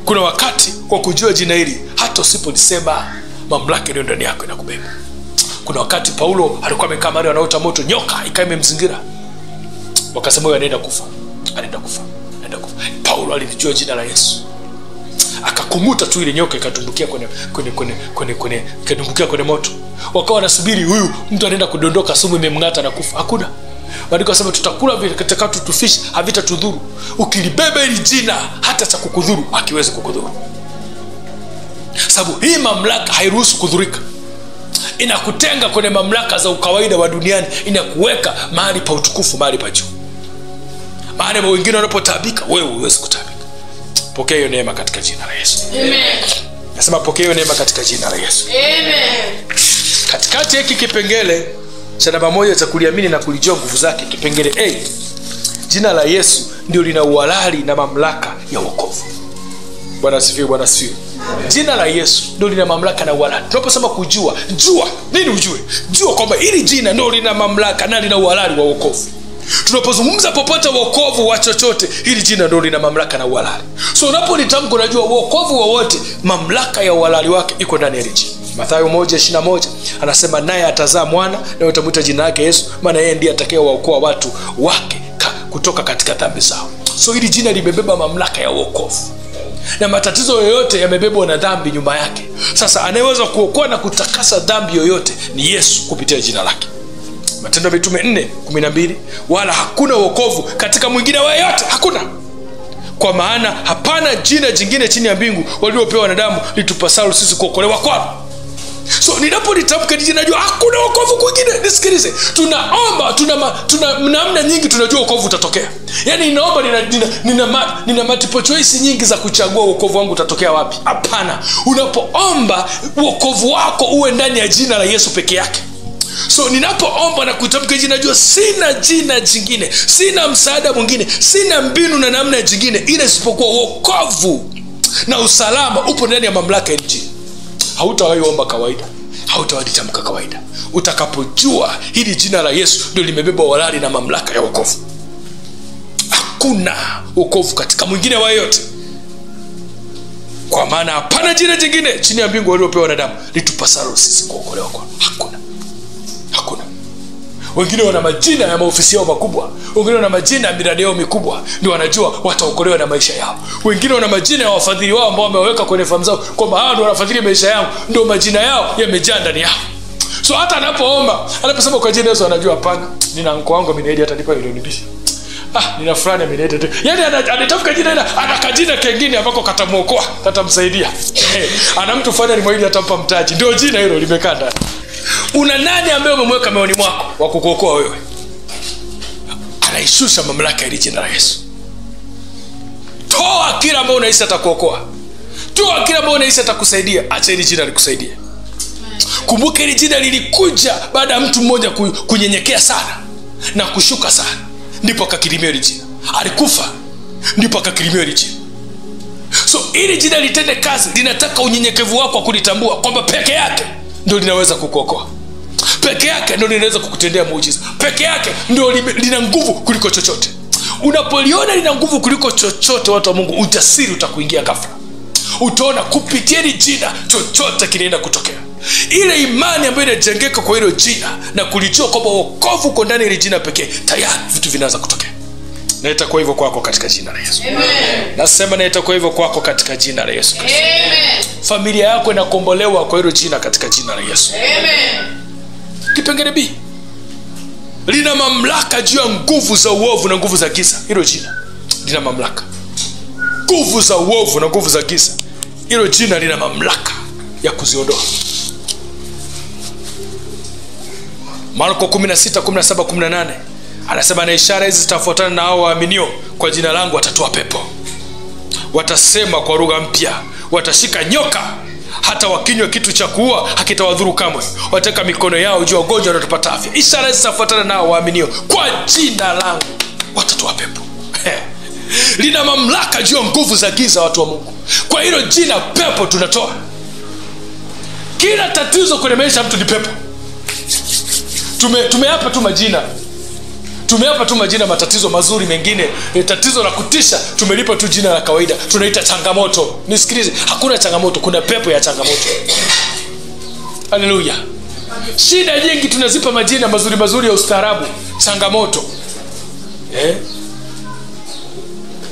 Kuna wakati kwa kujua jina hili hata usipolisema mamlaka iliyo ndani yako inakubeba. Kuna wakati Paulo alikuwa amekaa mahali anaota moto, nyoka ikawa imemzingira. Wakasema yeye anaenda kufa. Paulo alijua jina la Yesu. Akakumuta tu ile nyoka ikatumbukia kwenye moto. Wakawa wanasubiri huyu mtu anaenda kudondoka, sumu imemngata na kufa. Hakuna. Maandiko yanasema tutakula vitakatu tufish havitatudhuru. Ukilibeba ile jina hata cha kukudhuru hakiwezi kukudhuru. Sababu hii mamlaka hairuhusu kudhurika. Inakutenga kwenye mamlaka za ukawaida wa duniani, inakuweka mahali pa utukufu, mahali pa juu. Mahali wengine wanapotaabika, wewe huwezi kutabika. Pokea hiyo neema katika jina la Yesu. Amen. Nasema pokea hiyo neema katika jina la Yesu. Amen. Katikati hiki kipengele cha namba 1 cha kuliamini na kulijua nguvu zake, kipengele A, jina la Yesu ndio lina uhalali na mamlaka ya wokovu. Bwana asifiwe, Bwana asifiwe. Jina la Yesu ndio lina mamlaka na uhalali. Tunaposema kujua, jua nini? Ujue, jua kwamba hili jina ndio lina mamlaka na lina uhalali wa wokovu. Tunapozungumza popote wokovu wa chochote, hili jina ndio lina mamlaka na uhalali. So unapolitamka unajua wokovu wowote mamlaka ya uhalali wake iko ndani ya hili jina. Mathayo 1:21 anasema naye atazaa mwana na utamuita jina lake Yesu, maana yeye ndiye atakayewaokoa watu wake kutoka katika dhambi zao. So hili jina limebeba mamlaka ya wokovu. Na matatizo yoyote yamebebwa na dhambi nyuma yake. Sasa anayeweza kuokoa na kutakasa dhambi yoyote ni Yesu kupitia jina lake. Matendo ya Mitume 4:12 wala hakuna wokovu katika mwingine yoyote, hakuna. Kwa maana hapana jina jingine chini ya mbingu waliopewa wanadamu litupasalo sisi kuokolewa kwalo. So ninapolitamka jina najua hakuna wokovu kwingine. Nisikilize, tunaomba tuna namna nyingi tunajua wokovu utatokea. Yaani ninaomba nina multiple choice nyingi za kuchagua wokovu wangu utatokea wapi. Hapana, unapoomba wokovu wako uwe ndani ya jina la Yesu peke yake. So ninapoomba na kutamka jina najua sina jina jingine, sina msaada mwingine, sina mbinu na namna jingine ile isipokuwa wokovu na usalama upo ndani ya mamlaka ya jina. Hautawahi omba kawaida, hautawahi tamka kawaida. Utakapojua hili jina la Yesu ndio limebeba uhalali na mamlaka ya wokovu. Hakuna wokovu katika mwingine yoyote. Kwa maana hapana jina jingine chini ya mbingu waliopewa wanadamu litupasalo sisi kuokolewa kwalo. Hakuna. Wengine wana majina ya maofisi yao makubwa, wengine wana majina ya miradi yao mikubwa, ndio wanajua wataokolewa na maisha yao. Wengine wana majina ya wafadhili wao ambao wameweka kwenye fahamu zao kwamba hao ndio wanafadhili maisha yao, ndio majina yao yamejaa ndani yao. So hata anaposema kwa jina Yesu anajua hapana, nina mko wangu Minaidi atanipa milioni 2. Nina fulani Minaidi. Yaani anatafuta jina ila anakajina kingine ambako katamuokoa, katamsaidia. Ana mtu fulani alimwahidi atampa mtaji. Ndio jina hilo limekaa ndani. Una nani ambaye umemweka moyoni mwako wa kukuokoa wewe? Anaishusha mamlaka ya jina la Yesu. Toa kila ambaye unahisi atakuokoa. Toa kila ambaye unahisi atakusaidia. Acha hili jina likusaidie. Kumbuka hili jina lilikuja baada ya mtu mmoja kunyenyekea sana na kushuka sana, ndipo akakirimia hili jina. Alikufa ndipo akakirimia hili jina. So hili jina litende kazi, linataka unyenyekevu wako kulitambua kwamba peke yake ndio linaweza kukuokoa. Peke yake ndio linaweza kukutendea muujiza. Peke yake ndio lina nguvu kuliko chochote. Unapoliona lina nguvu kuliko chochote, watu wa Mungu, ujasiri utakuingia ghafla. Utaona kupitia hili jina chochote kinaenda kutokea. Ile imani ambayo inajengeka kwa hilo jina na kulijua kwamba wokovu uko ndani ya hili jina pekee, tayari vitu vinaanza kutokea. Na itakuwa hivyo kwako katika jina la Yesu. Amen. Nasema na itakuwa hivyo kwako katika jina la Yesu Kristo. Amen. Familia yako inakombolewa kwa hilo jina katika jina la Yesu. Amen. Kipengele B, lina mamlaka juu ya nguvu za uovu na nguvu za giza. Hilo jina lina mamlaka. Nguvu za uovu na nguvu za giza, hilo jina lina mamlaka ya kuziondoa. Marko 16:17-18 anasema, na ishara hizi zitafuatana na hao waaminio, kwa jina langu watatoa pepo, watasema kwa lugha mpya, watashika nyoka, hata wakinywa kitu cha kuua hakitawadhuru kamwe, wataweka mikono yao juu ya wagonjwa na watapata afya. Ishara hizi zitafuatana na hao waaminio, kwa jina langu watatoa pepo. Lina mamlaka juu ya nguvu za giza, watu wa Mungu. Kwa hilo jina pepo tunatoa. Kila tatizo kwenye maisha mtu ni pepo. Tumeapa tu majina. Tumeapa tu majina matatizo mazuri mengine. Tatizo la kutisha tumelipa tu jina la kawaida. Tunaita changamoto. Nisikilize, hakuna changamoto, kuna pepo ya changamoto. Haleluya. Shida nyingi tunazipa majina mazuri mazuri ya ustaarabu. Changamoto.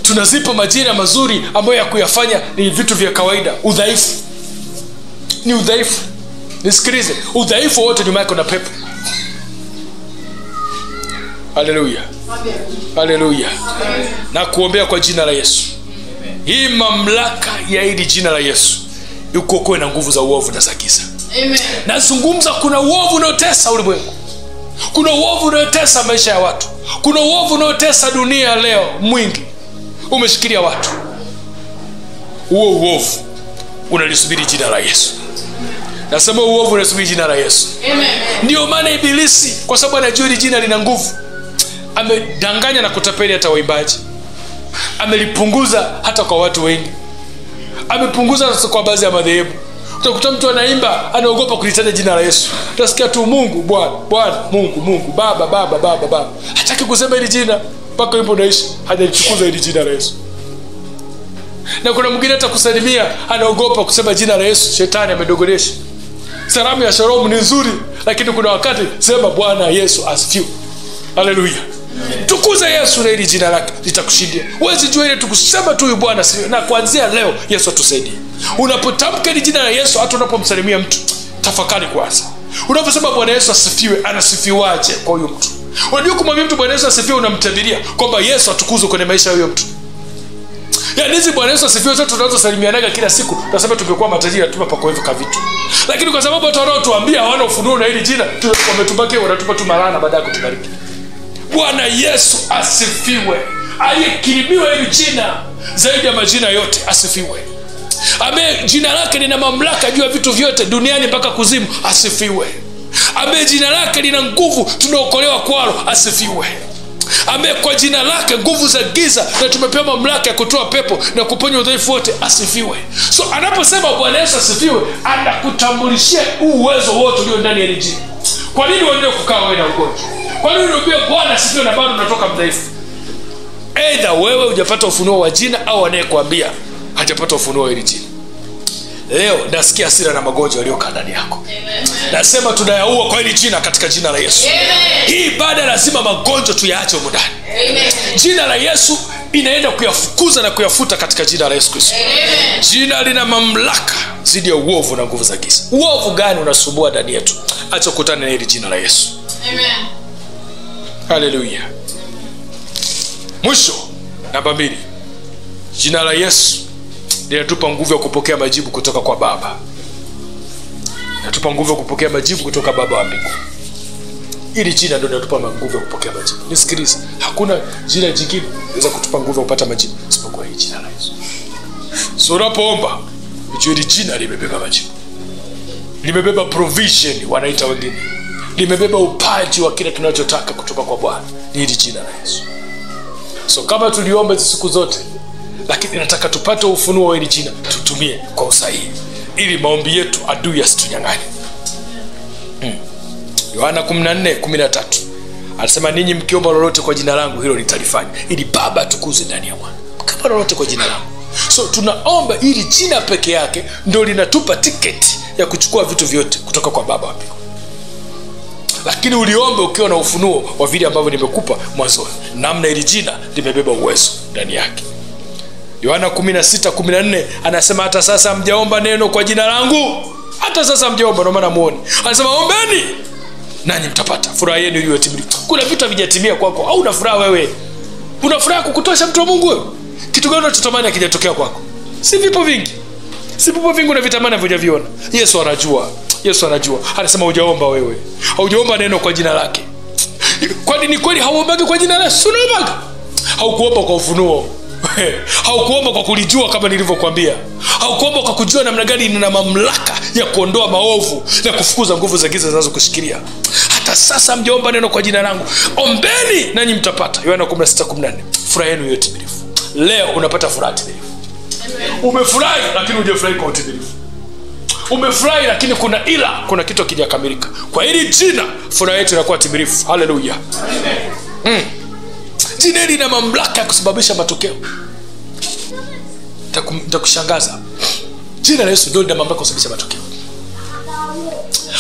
Tunazipa majina mazuri ambayo ya kuyafanya ni vitu vya kawaida. Udhaifu. Ni udhaifu. Nisikilize, udhaifu wote nyuma yake na pepo. Haleluya. Haleluya. Na kuombea kwa jina la Yesu. Hii mamlaka ya hili jina la Yesu ikuokoe na nguvu za uovu na za giza. Amen. Nazungumza, kuna uovu unaotesa ulimwengu. Kuna uovu unaotesa maisha ya watu. Kuna uovu unaotesa dunia leo mwingi. Umeshikilia watu. Huo uovu unalisubiri jina la Yesu. Nasema uovu unasubiri jina la Yesu. Amen. Ndio maana ibilisi, kwa sababu anajua hili jina lina nguvu, amedanganya na kutapeli hata waimbaji. Amelipunguza hata kwa watu wengi. Amepunguza kwa baadhi ya madhehebu. Utakuta mtu anaimba anaogopa kulitaja jina la Yesu. Utasikia tu Mungu, Bwana, Bwana, Mungu, Mungu, Baba, Baba, Baba, Baba. Hataki kusema hili jina mpaka yupo naishi hajalichukuza hili jina la Yesu. Na kuna mwingine hata kusalimia anaogopa kusema jina la Yesu. Shetani amedogoresha. Salamu ya shalom ni nzuri, lakini kuna wakati sema Bwana Yesu asifiwe. Haleluya. Tukuza Yesu na hili jina lake litakushindia. Wewe jua ile tukusema tu Bwana asifiwe, na kuanzia leo Yesu atusaidie. Unapotamka hili jina la Yesu, hata unapomsalimia mtu, tafakari kwanza. Unaposema Bwana Yesu asifiwe, anasifiwaje kwa huyo mtu? Unajua kumwambia mtu Bwana Yesu asifiwe, unamtabiria kwamba Yesu atukuzwe kwenye maisha ya huyo mtu. Yaani hizi Bwana Yesu asifiwe zote tunazosalimianaga kila siku, tunasema tungekuwa matajiri tupa pa kuweka vitu. Lakini kwa sababu watu wanaotuambia hawana ufunuo na hili jina, wametubaki wanatupa tu malana baada ya kutubariki. Bwana Yesu asifiwe. Aliyekirimiwa hili jina zaidi ya majina yote, asifiwe. Ambaye jina lake lina mamlaka juu ya vitu vyote duniani mpaka kuzimu, asifiwe. Ambaye jina lake lina nguvu, tunaokolewa kwalo, asifiwe. Ambaye kwa jina lake nguvu za giza na tumepewa mamlaka ya kutoa pepo na kuponya udhaifu wote, asifiwe. So anaposema Bwana Yesu asifiwe, anakutambulishia uwezo wote ulio ndani ya hili jina. Kwa nini uendelee kukaa wewe na ugonjwa? Kwa nini unaambia Bwana asifiwe na bado unatoka mdhaifu? Aidha wewe hujapata ufunuo wa jina au anayekuambia hajapata ufunuo wa hili jina. Leo nasikia hasira na magonjwa yaliyokaa ndani yako. Amen. Nasema tunayaua kwa hili jina katika jina la Yesu. Amen. Hii ibada lazima magonjwa tuyaache huko ndani. Amen. Jina la Yesu inaenda kuyafukuza na kuyafuta katika jina la Yesu Kristo. Amen. Jina lina mamlaka zidi ya uovu na nguvu za giza. Uovu gani unasumbua ndani yetu? Acha kukutana na hili jina la Yesu. Amen. Haleluya. Mwisho, namba 2. Jina la Yesu linatupa nguvu ya kupokea majibu kutoka kwa Baba. Linatupa nguvu ya kupokea majibu kutoka Baba wa mbinguni. Hili jina ndio linatupa nguvu ya kupokea majibu. Nisikilize, hakuna jina jingine linaweza kutupa nguvu ya kupata majibu isipokuwa hili jina la Yesu. So unapoomba, hili jina limebeba majibu. Limebeba provision, wanaita wengine. Limebeba upaji wa kile tunachotaka kutoka kwa Bwana. Ni hili jina la Yesu. So kama tuliomba siku zote, lakini nataka tupate ufunuo wa hili jina, tutumie kwa usahihi ili maombi yetu adui asitunyang'anye. Yohana 14:13 anasema, ninyi mkiomba lolote kwa jina langu hilo nitalifanya, ili Baba atukuzwe ndani ya Mwana. Kama lolote kwa jina langu. So tunaomba ili jina peke yake ndio linatupa tiketi ya kuchukua vitu vyote kutoka kwa Baba wa mbinguni. Lakini uliombe ukiwa na ufunuo wa vile ambavyo nimekupa mwanzo, namna hili jina limebeba uwezo ndani yake. Yohana 16:14 anasema, hata sasa mjaomba neno kwa jina langu. Hata sasa mjaomba, ndio maana muone. Anasema ombeni nanyi mtapata. Furaha yenu iwe timilifu. Kuna vitu havijatimia kwako, au una furaha wewe? Una furaha kukutosha mtu wa Mungu wewe? Kitu gani unachotamani hakijatokea kwako? Si vipo vingi. Si vipo vingi unavitamani hujaviona. Yesu anajua. Yesu anajua. Anasema hujaomba wewe. Haujaomba neno kwa jina lake. Kwani ni kweli hauombaga kwa jina lake? Unaombaga. Haukuomba kwa ufunuo. Haukuomba kwa kulijua kama nilivyokuambia. Haukuomba kwa kujua namna gani nina mamlaka ya kuondoa maovu na kufukuza nguvu za giza zinazokushikilia. Hata sasa mjaomba neno kwa jina langu. Ombeni nanyi mtapata. Yohana 16:14. Furaha yenu iwe timilifu. Leo unapata furaha timilifu. Umefurahi lakini hujafurahi kwa utimilifu. Umefurahi lakini kuna kitu kijakamilika. Kwa hili jina furaha yetu inakuwa timilifu. Haleluya. Amen. Jina hili lina mamlaka ya kusababisha matokeo. Nitakushangaza. Jina la Yesu ndio lina mamlaka ya kusababisha matokeo.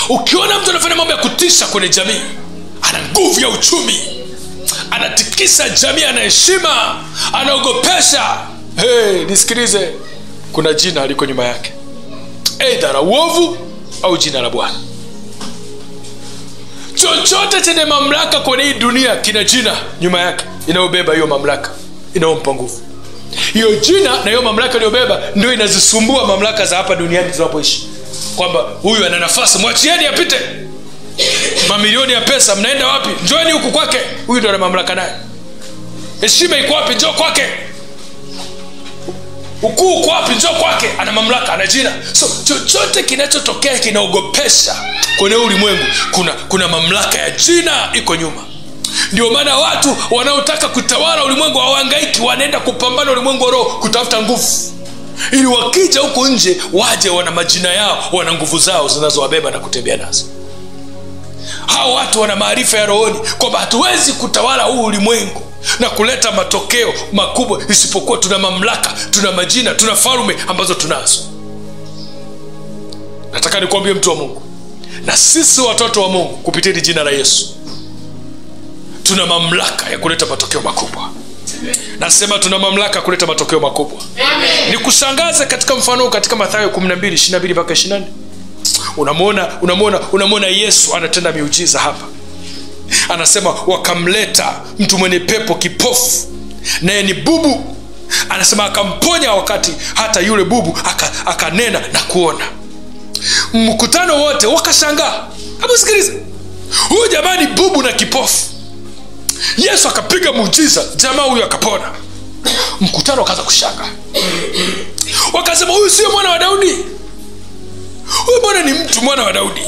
Ukiona mtu anafanya mambo ya kutisha kwenye jamii, ana nguvu ya uchumi, anatikisa jamii, ana heshima, anaogopesha, nisikilize, kuna jina liko nyuma yake. Aidha la uovu au jina la Bwana. Chochote chenye mamlaka kwenye hii dunia kina jina nyuma yake inayobeba hiyo mamlaka, inayompa nguvu. Hiyo jina na hiyo mamlaka iliyobeba ndio inazisumbua mamlaka za hapa duniani zinapoishi. Kwamba huyu ana nafasi, mwachieni apite. Mamilioni ya pesa, mnaenda wapi? Njooni huku kwake. Huyu ndio ana mamlaka naye. Heshima iko wapi? Njoo kwake. Ukuu uko wapi? Njoo kwake. Ana mamlaka, ana jina. So chochote kinachotokea kinaogopesha kwenye ulimwengu, kuna mamlaka ya jina iko nyuma. Ndio maana watu wanaotaka kutawala ulimwengu hawahangaiki, wanaenda kupambana ulimwengu wa roho kutafuta nguvu. Ili wakija huko nje waje wana majina yao, wana nguvu zao zinazowabeba na kutembea nazo. Hao watu wana maarifa ya rohoni kwamba hatuwezi kutawala huu ulimwengu na kuleta matokeo makubwa isipokuwa tuna mamlaka, tuna majina, tuna falme ambazo tunazo. Nataka nikwambie mtu wa Mungu, na sisi watoto wa Mungu kupitia jina la Yesu tuna mamlaka ya kuleta matokeo makubwa. Nasema tuna mamlaka ya kuleta matokeo makubwa. Amen. Nikushangaze katika mfano katika Mathayo 12:22-24. Unamwona Yesu anatenda miujiza hapa. Anasema wakamleta mtu mwenye pepo kipofu, naye ni bubu. Anasema akamponya, wakati hata yule bubu akanena na kuona. Mkutano wote wakashangaa. Hebu sikiliza. Huyu jamani bubu na kipofu. Yesu akapiga muujiza, jamaa huyu akapona. Mkutano akaanza kushangaa. Wakasema huyu sio mwana wa Daudi. Huyu bwana ni mtu mwana wa Daudi.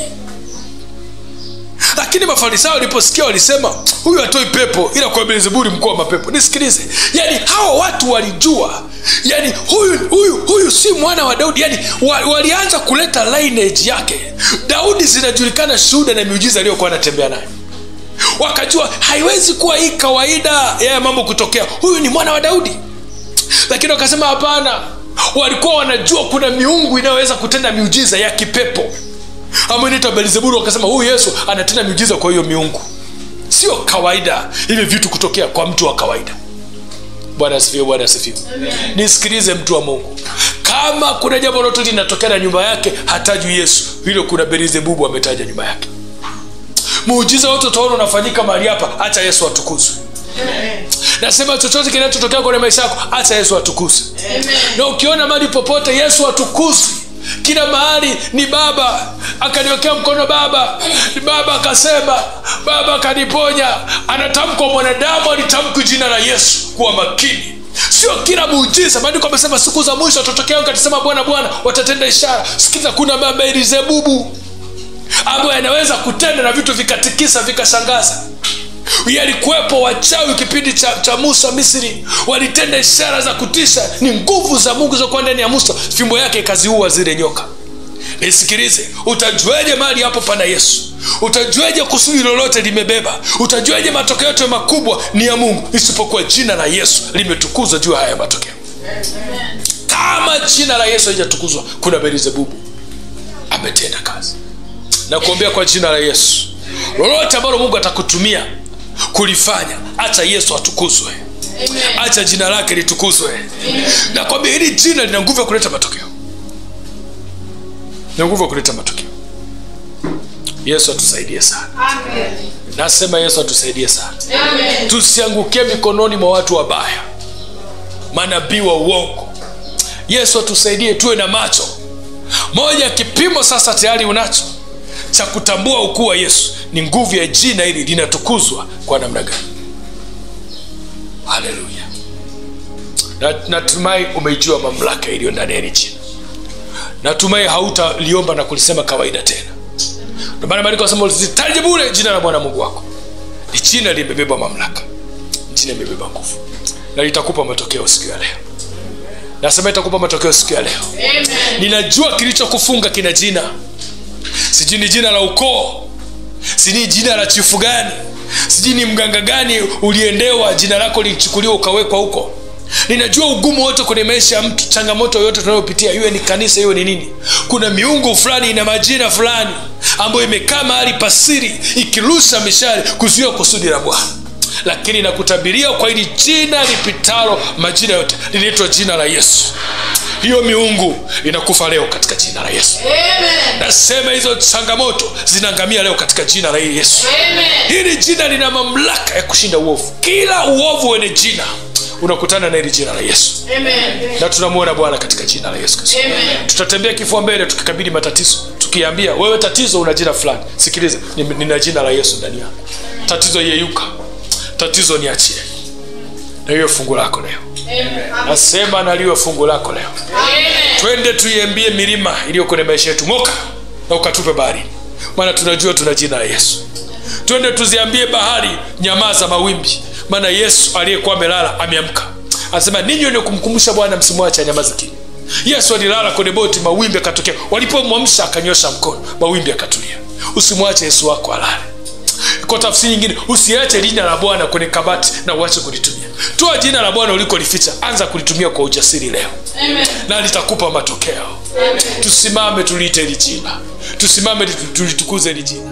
Lakini Mafarisayo waliposikia walisema huyu hatoi pepo ila kwa Beelzebuli mkuu wa mapepo. Nisikilize. Yaani hao watu walijua, yaani huyu si mwana wa Daudi. Yaani walianza kuleta lineage yake. Daudi zinajulikana shuhuda na miujiza aliyokuwa anatembea nayo. Wakajua haiwezi kuwa hii kawaida ya mambo kutokea, huyu ni mwana wa Daudi. Lakini wakasema hapana. Walikuwa wanajua kuna miungu inayoweza kutenda miujiza ya kipepo ambayo inaitwa Beelzebuli. Wakasema huyu Yesu anatenda miujiza kwa hiyo miungu. Sio kawaida ile vitu kutokea kwa mtu wa kawaida. Bwana asifiwe, Bwana asifiwe. Nisikilize mtu wa Mungu. Kama kuna jambo lolote linatokea na nyumba yake hatajui Yesu, hilo kuna Beelzebuli ametaja nyumba yake. Muujiza wote utaona unafanyika mahali hapa, acha Yesu atukuzwe. Amen. Nasema chochote kinachotokea kwenye maisha yako, acha Yesu atukuzwe. Amen. Na ukiona mahali popote Yesu atukuzwe, kila mahali ni Baba akaniwekea mkono, Baba akasema, Baba akaniponya. Anatamka mwanadamu, alitamka jina la Yesu. Kuwa makini. Sio kila muujiza. Maandiko yamesema siku za mwisho watatokea watasema Bwana Bwana, watatenda ishara. Sikiza, kuna Beelzebuli ambaye anaweza kutenda na vitu vikatikisa vikashangaza. Yalikuwepo wachawi kipindi cha Musa Misri, walitenda ishara za kutisha. Ni nguvu za Mungu zilizokuwa ndani ya Musa, fimbo yake ikaziua zile nyoka. Nisikilize, utajuaje mahali hapo pana Yesu? Utajuaje kusudi lolote limebeba? Utajuaje matokeo yote makubwa ni ya Mungu isipokuwa jina la Yesu limetukuzwa juu haya matokeo? Kama jina la Yesu halijatukuzwa, kuna Beelzebuli ametenda kazi. Na kuombea kwa jina la Yesu, lolote ambalo Mungu atakutumia kulifanya, acha Yesu atukuzwe. Amen. Acha jina lake litukuzwe. Na kwamba hili jina lina nguvu ya kuleta matokeo. Lina nguvu ya kuleta matokeo. Yesu atusaidie sana. Amen. Nasema Yesu atusaidie sana. Amen. Tusiangukie mikononi mwa watu wabaya, manabii wa uongo. Yesu atusaidie tuwe na macho. Moja kipimo sasa tayari unacho cha kutambua ukuu wa Yesu ni nguvu ya jina hili linatukuzwa kwa namna gani. Haleluya. Natumai umeijua mamlaka iliyo ndani ya hili jina. Natumai hautaliomba na kulisema kawaida tena. Ndio maana Maandiko yanasema usitaje bure jina la Bwana Mungu wako. Ni jina limebeba mamlaka. Jina limebeba nguvu. Na litakupa matokeo siku ya leo. Nasema itakupa matokeo siku ya leo. Amen. Ninajua kilichokufunga kina jina. Sijui ni jina la ukoo, sijui jina la chifu gani, sijui ni mganga gani uliendewa jina lako lichukuliwa ukawekwa huko. Ninajua ugumu wote kwenye maisha ya mtu, changamoto yote tunayopitia, iwe ni kanisa iwe ni nini. Kuna miungu fulani ina majina fulani ambayo imekaa mahali pasiri ikirusha mishale kuzuia kusudi la Bwana. Lakini nakutabiria kwa hili jina lipitalo majina yote, linaitwa jina la Yesu. Hiyo miungu inakufa leo katika jina la Yesu. Amen. Nasema hizo changamoto zinaangamia leo katika jina la Yesu. Amen. Hili jina lina mamlaka ya kushinda uovu. Kila uovu wenye jina unakutana na hili jina la Yesu. Amen. Na tunamuona Bwana katika jina la Yesu Kristo. Amen. Tutatembea kifua mbele tukikabili matatizo, tukiambia wewe tatizo una jina fulani. Sikiliza, nina jina la Yesu ndani yako. Tatizo yeyuka. Tatizo niachie. Na hiyo fungu lako leo. Amen. Nasema na liwe fungu lako leo. Amen. Twende tuiambie milima iliyo kwenye maisha yetu, moka na ukatupe bahari. Maana tunajua tuna jina la Yesu. Twende tuziambie bahari, nyamaza mawimbi. Maana Yesu aliyekuwa amelala ameamka. Anasema ninyi ni kumkumbusha Bwana msimwache anyamaze kimya. Yesu alilala kwenye boti, mawimbi yakatokea. Walipomwamsha akanyosha mkono, mawimbi yakatulia. Usimwache Yesu wako alale. Kwa tafsiri nyingine, usiache jina la Bwana kwenye kabati na uache kulitumia. Toa jina la Bwana ulikolificha, anza kulitumia kwa ujasiri leo. Amen. Na litakupa matokeo. Amen. Tusimame tuliite hili jina. Tusimame tulitukuze hili jina.